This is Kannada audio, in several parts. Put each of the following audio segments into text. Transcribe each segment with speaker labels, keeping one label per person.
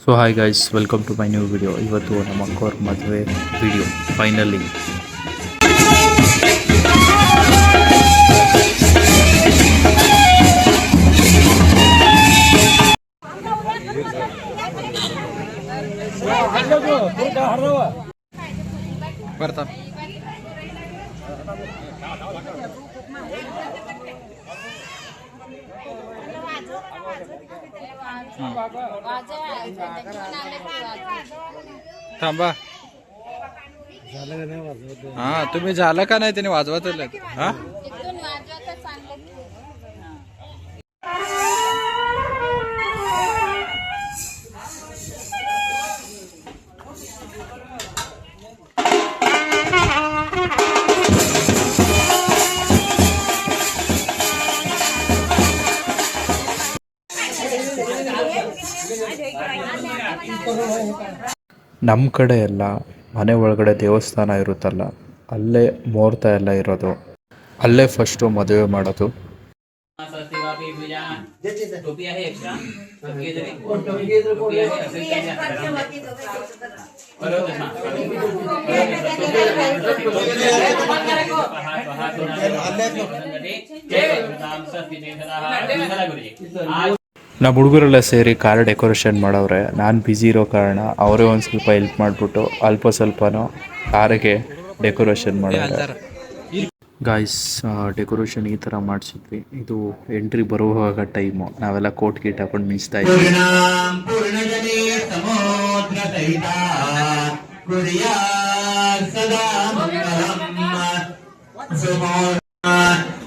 Speaker 1: So hi guys, welcome to my new video. ಇವತ್ತು ನಮ್ಮ ಅಕ್ಕವ್ರ ಮದುವೆ ವಿಡಿಯೋ ಫೈನಲಿ. ಬರ್ತಾ थांबा. हा, तुम्ही झालं का नाही? त्याने वाजवत हा. ನಮ್ಮ ಕಡೆ ಎಲ್ಲ ಮನೆ ಒಳಗಡೆ ದೇವಸ್ಥಾನ ಇರುತ್ತಲ್ಲ, ಅಲ್ಲೇ ಮುಹೂರ್ತ ಎಲ್ಲ ಇರೋದು, ಅಲ್ಲೇ ಫಸ್ಟು ಮದುವೆ ಮಾಡೋದು. ನಮ್ಮ ಹುಡುಗರೆಲ್ಲ ಸೇರಿ ಕಾರ್ ಡೆಕೋರೇಷನ್ ಮಾಡವ್ರೆ. ನಾನು ಬ್ಯುಸಿ ಇರೋ ಕಾರಣ ಅವರೇ ಒಂದು ಸ್ವಲ್ಪ ಹೆಲ್ಪ್ ಮಾಡಿಬಿಟ್ಟು ಅಲ್ಪ ಸ್ವಲ್ಪನೂ ಕಾರಿಗೆ ಡೆಕೋರೇಷನ್ ಮಾಡಿದ್ದಾರೆ. ಗಾಯ್ಸ್, ಡೆಕೋರೇಷನ್ ಈ ಥರ ಮಾಡಿಸಿದ್ವಿ. ಇದು ಎಂಟ್ರಿ ಬರುವಾಗ ಟೈಮು. ನಾವೆಲ್ಲ ಕೋಟ್ ಗೀಟ್ ಹಾಕೊಂಡು ಮಿಂಚ್ತಾ ಇದ್ವಿ.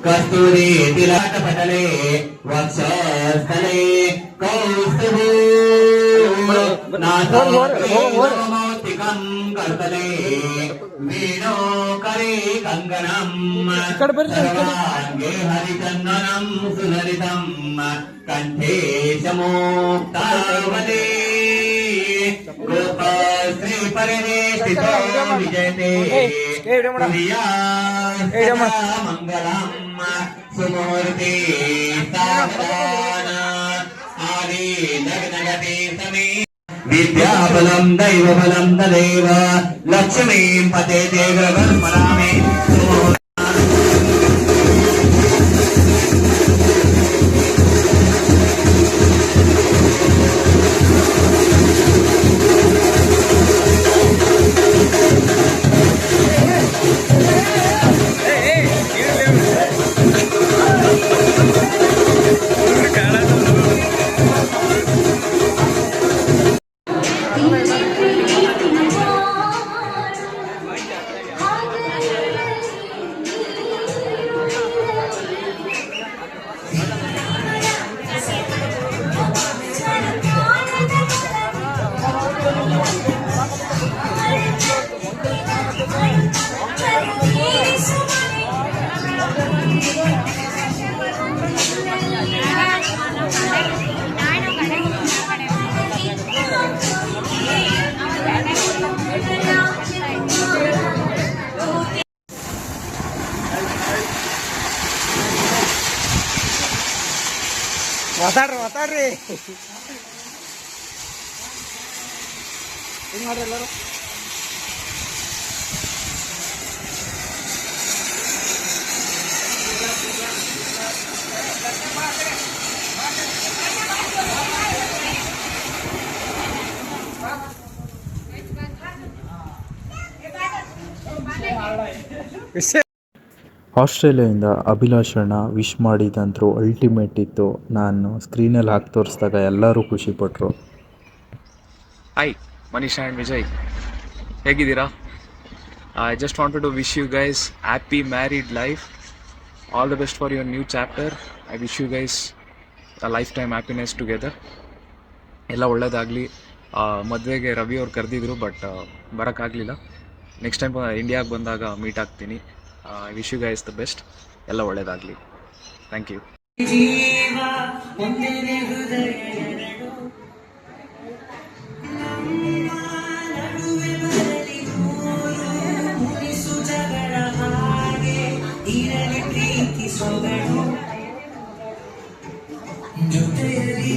Speaker 2: ಕಸ್ತೂರಿ ತಿಲಕ ಪಟಲೆ ವತ್ಸಸ್ಥಲೆ ಕೌಸ್ತಭೂ ನಾಥಮೌತಿಕಂ ಕರ್ತಲೆ ವೀಣೋ ಕರೆ ಕಂಗನಂ ಸರ್ವಾಂಗೇ ಹರಿಚಂದನಂ ಸುಲಲಿತಂ ಕಂಠೇ ಸಮೋಕ್ತಾವಲೇ ಗೋಪಾ ಶ್ರೀ ಪರಿವೇಷ್ಟಿತೋ ವಿಜಯತೆ ಮಂಗಳಂ ಸುಮೂರ್ತಿ ಸಾವಧಾನ ಆದಿ ನಗನಗತಿ ಸಮೇ ವಿದ್ಯಾಬಲಂ ದೈವಬಲಂ ತದೇವ ಲಕ್ಷ್ಮೀಂ ಪತೇತೆ ಗೃಹಸ್ಮರಾಮೇ.
Speaker 3: ಮಾತಾಡ್ರಿ ಹಿಂಗ್ ಮಾಡ್ರಿ ಎಲ್ಲರೂ.
Speaker 1: ಆಸ್ಟ್ರೇಲಿಯಾದಿಂದ ಅಭಿಲಾಷಣ್ಣ ವಿಶ್ ಮಾಡಿದಂತರೂ ಅಲ್ಟಿಮೇಟ್ ಇತ್ತು. ನಾನು ಸ್ಕ್ರೀನಲ್ಲಿ ಹಾಕಿ ತೋರಿಸಿದಾಗ ಎಲ್ಲರೂ ಖುಷಿಪಟ್ಟರು.
Speaker 4: ಹಾಯ್ ಮನೀಷಾ ಆ್ಯಂಡ್ ವಿಜಯ್, ಹೇಗಿದ್ದೀರಾ? I just wanted to wish you guys happy married life. All the best for your new chapter. I wish you guys a lifetime happiness together. ಎಲ್ಲ ಒಳ್ಳೇದಾಗಲಿ. ಮದುವೆಗೆ ರವಿ ಅವ್ರು ಕರೆದಿದ್ರು, ಬಟ್ ಬರೋಕ್ಕಾಗಲಿಲ್ಲ. ನೆಕ್ಸ್ಟ್ ಟೈಮ್ ಇಂಡಿಯಾಗೆ ಬಂದಾಗ ಮೀಟ್ ಆಗ್ತೀನಿ. I wish you guys the best. ಎಲ್ಲ ಒಳ್ಳೇದಾಗಲಿ. Thank you.
Speaker 5: ಜೊತೆಯಲ್ಲಿ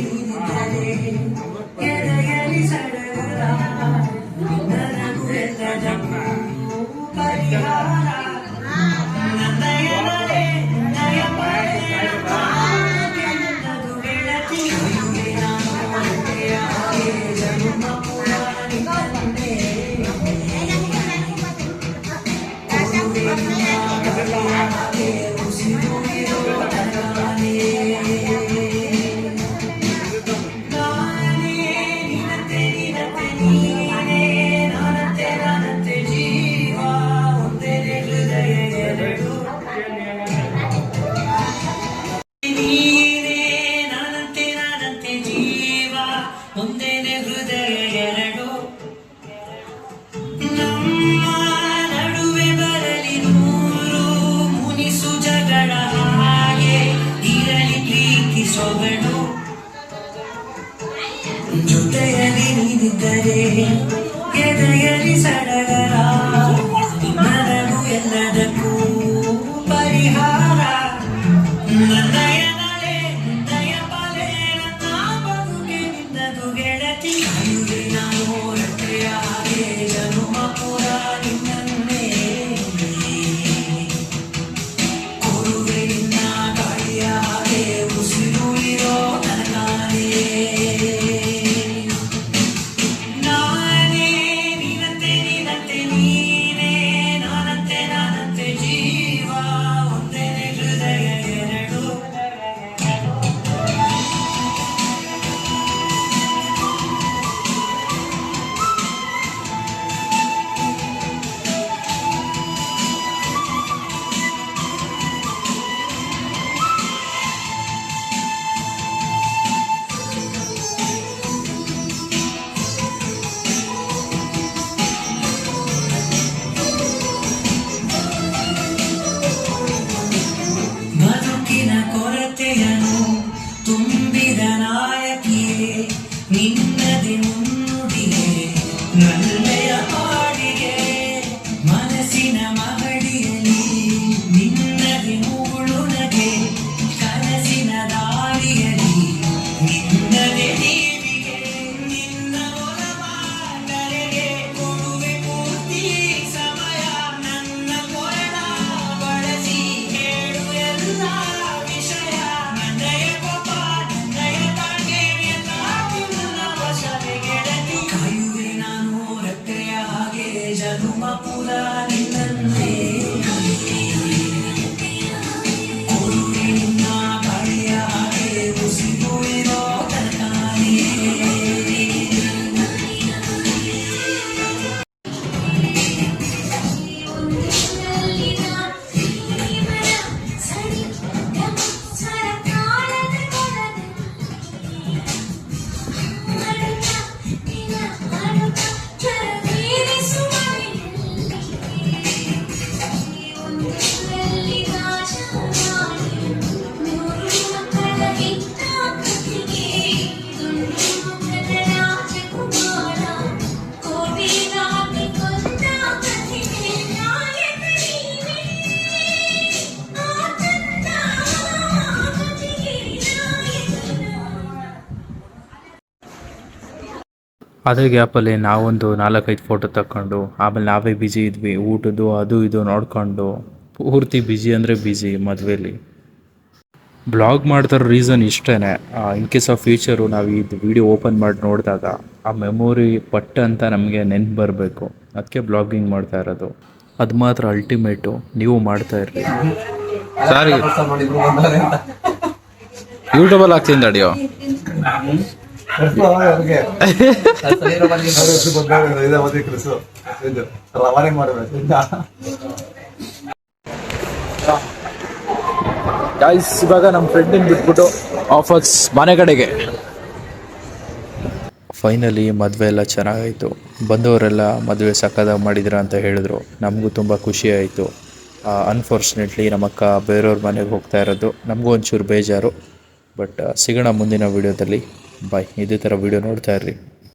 Speaker 3: ಇದ್ದರೆ ಎದೆಯಲ್ಲಿ ಸಡಗರ ನನಗೂ ಎಲ್ಲದಕ್ಕೂ ಪರಿಹಾರ ನನ್ನಯ ನಡೆ ನಿನ್ನಯ ಬಲೆ ನನ್ನ ಬದುಕೆ ನಿನ್ನದು ಗೆಳತಿ ಕಾಯುವೆ ನಾನು ರತ್ತೆಯ ಹಾಗೆ ಜನುಮ ಪುರ ನಿನ್ನನ್ನೇ ಕೊರುವೆ ನಿನ್ನ ಗಾಳಿಯ ಹಾಗೆ ಉಸಿರು ಇರೋ ತನಕಾನೇ ನಾನೇ ನೀನಂತೆ ನೀನಂತೆ ನೀನೇ ನಾನಂತೆ ನಾನಂತೆ ಜೀವ ಒಂದೇ ಹೃದಯ ಎರಡು ಬದುಕಿನ ಕೊರತೆಯನ್ನು ತುಂಬಿದ ನಾಯಕಿಯೇ ನಿನ್ನದೆ ಮುನ್ನುಡಿಯೇ ನಲ್ಲೆಯ ಹಾಡಿಗೆ ಮನಸ್ಸಿನ ಮಹಡಿಯಲ್ಲಿ ನಿನ್ನದೆ ಮುಗುಳುನಗೆ ಕನಸಿನ ದಾರಿಯಲ್ಲಿ ನಿನ್ನದೆ ದೀವಿಗೆ ನಿನ್ನ ಒಲವಾಗಲೆಗೆ ಕೊಡುವೆ ಪೂರ್ತಿ ಸಮಯ ನನ್ನ ಕೊರಳ ಬಳಸಿ ಹೇಳು ಎಲ್ಲ ವಿಷಯ ನನ್ನಯ ಕೋಪ ನನ್ನಯ ತಾಳ್ಗೆ ಎಲ್ಲ ನಿನ್ನ ವಶವೇ ಗೆಳತಿ ಕಾಯುವೆ ನಾನು ರತ್ತೆಯ ಹಾಗೆ ಜನುಮ ಪುರ ನಿನ್ನನ್ನೇ ಕೊಡುವೆ ನಿನ್ನ ಗಾಳಿಯ ಹಾಗೆ ಉಸಿರು ಇರೋ ತನಕಾನೇ
Speaker 1: ಅದೇ ಗ್ಯಾಪಲ್ಲಿ ನಾವೊಂದು 4-5 ಫೋಟೋ ತಗೊಂಡು ಆಮೇಲೆ ನಾವೇ ಬ್ಯುಸಿ ಇದ್ವಿ ಊಟದ್ದು ಅದು ಇದು ನೋಡ್ಕೊಂಡು ಪೂರ್ತಿ ಬ್ಯುಸಿ ಅಂದರೆ ಬ್ಯುಸಿ ಮದುವೆಲಿ. ಬ್ಲಾಗ್ ಮಾಡ್ತಾರೋ ರೀಸನ್ ಇಷ್ಟೇ, ಇನ್ ಕೇಸ್ ಆಫ್ ಫ್ಯೂಚರು ನಾವು ಇದು ವಿಡಿಯೋ ಓಪನ್ ಮಾಡಿ ನೋಡಿದಾಗ ಆ ಮೆಮೊರಿ ಪಟ್ಟ ಅಂತ ನಮಗೆ ನೆನ್ಪು ಬರಬೇಕು, ಅದಕ್ಕೆ ಬ್ಲಾಗಿಂಗ್ ಮಾಡ್ತಾ ಇರೋದು. ಅದು ಮಾತ್ರ ಅಲ್ಟಿಮೇಟು, ನೀವು ಮಾಡ್ತಾ ಇರ್ರಿ. ಸಾರಿ ಯೂಟ್ಯೂಬಲ್ಲಿ ಹಾಕ್ತೀನಿ ಅಡಿಯೋ. ಗೈಸ್ ಇವಾಗ ನಮ್ಮ ಫ್ರೆಂಡಿನ ಬಿಟ್ಬಿಟ್ಟು ಆಫರ್ಸ್ ಮನೆ ಕಡೆಗೆ. ಫೈನಲಿ ಮದುವೆ ಎಲ್ಲ ಚೆನ್ನಾಗಾಯಿತು. ಬಂದವರೆಲ್ಲ ಮದುವೆ ಸಕ್ಕದಾಗಿ ಮಾಡಿದ್ರ ಅಂತ ಹೇಳಿದ್ರು. ನಮಗೂ ತುಂಬ ಖುಷಿ ಆಯಿತು. ಅನ್ಫಾರ್ಚುನೇಟ್ಲಿ ನಮ್ಮಕ್ಕ ಬೇರೆಯವ್ರ ಮನೆಗೆ ಹೋಗ್ತಾ ಇರೋದು ನಮಗೂ ಒಂಚೂರು ಬೇಜಾರು. ಬಟ್ ಸಿಗೋಣ ಮುಂದಿನ ವೀಡಿಯೋದಲ್ಲಿ. ಬಾಯ್. ಇದೇ ಥರ ವೀಡಿಯೋ ನೋಡ್ತಾ ಇರ್ರಿ.